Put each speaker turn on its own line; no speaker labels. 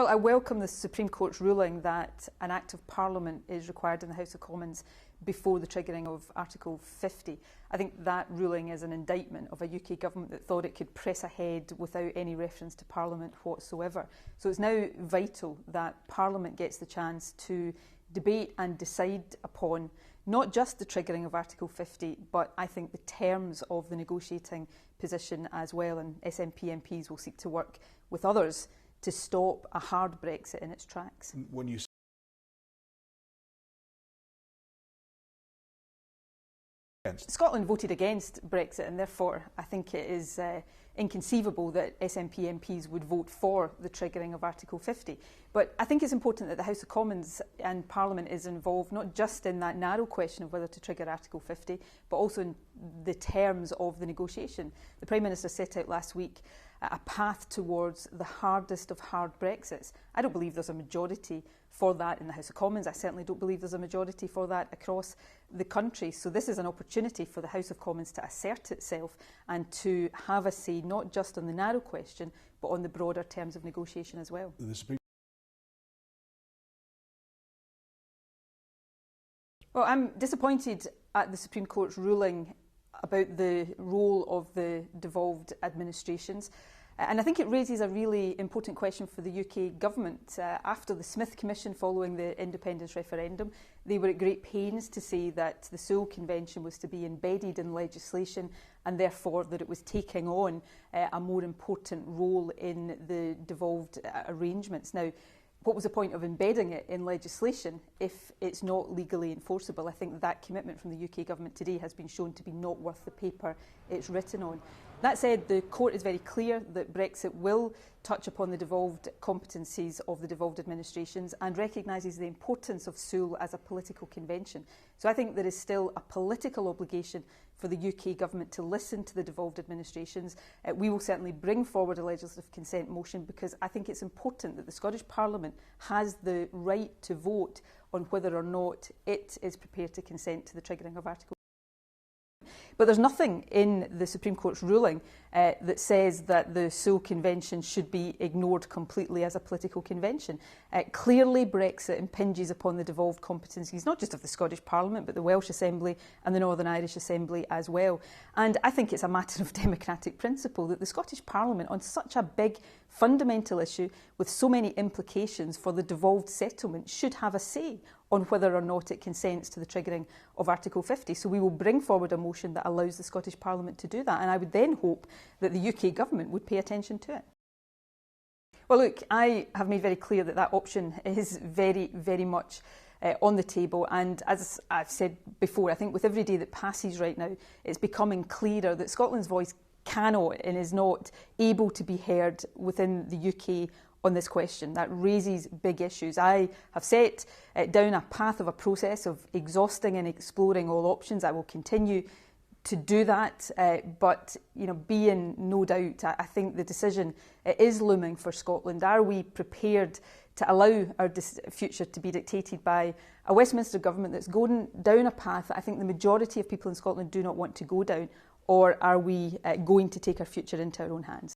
Well, I welcome the Supreme Court's ruling that an Act of Parliament is required in the House of Commons before the triggering of Article 50. I think that ruling is an indictment of a UK government that thought it could press ahead without any reference to Parliament whatsoever. So it's now vital that Parliament gets the chance to debate and decide upon not just the triggering of Article 50, but I think the terms of the negotiating position as well. And SNP MPs will seek to work with others to stop a hard Brexit in its tracks.
When you
Scotland voted against Brexit, and therefore I think it is inconceivable that SNP MPs would vote for the triggering of Article 50. But I think it's important that the House of Commons and Parliament is involved not just in that narrow question of whether to trigger Article 50, but also in the terms of the negotiation. The Prime Minister set out last week a path towards the hardest of hard Brexits. I don't believe there's a majority for that in the House of Commons. I certainly don't believe there's a majority for that across the country. So this is an opportunity for the House of Commons to assert itself and to have a say not just on the narrow question, but on the broader terms of negotiation as well. Well, I'm disappointed at the Supreme Court's ruling about the role of the devolved administrations. And I think it raises a really important question for the UK government. After the Smith Commission following the independence referendum, they were at great pains to say that the Sewell Convention was to be embedded in legislation and therefore that it was taking on a more important role in the devolved arrangements. Now, what was the point of embedding it in legislation if it's not legally enforceable? I think that commitment from the UK government today has been shown to be not worth the paper it's written on. That said, the court is very clear that Brexit will touch upon the devolved competencies of the devolved administrations and recognises the importance of Sewell as a political convention. So I think there is still a political obligation for the UK government to listen to the devolved administrations. We will certainly bring forward a legislative consent motion because I think it's important that the Scottish Parliament has the right to vote on whether or not it is prepared to consent to the triggering of Article 50. But there's nothing in the Supreme Court's ruling that says that the Sewell Convention should be ignored completely as a political convention. Clearly, Brexit impinges upon the devolved competencies, not just of the Scottish Parliament, but the Welsh Assembly and the Northern Irish Assembly as well. And I think it's a matter of democratic principle that the Scottish Parliament, on such a big fundamental issue with so many implications for the devolved settlement, should have a say on whether or not it consents to the triggering of Article 50. So we will bring forward a motion that allows the Scottish Parliament to do that, and I would then hope that the UK government would pay attention to it. Well, look, I have made very clear that that option is very, very much on the table, and as I've said before, I think with every day that passes right now, it's becoming clearer that Scotland's voice cannot and is not able to be heard within the UK on this question. That raises big issues. I have set down a path of a process of exhausting and exploring all options. I will continue to do that, but be in no doubt, I think the decision is looming for Scotland. Are we prepared to allow our future to be dictated by a Westminster government that's going down a path that I think the majority of people in Scotland do not want to go down, or are we going to take our future into our own hands?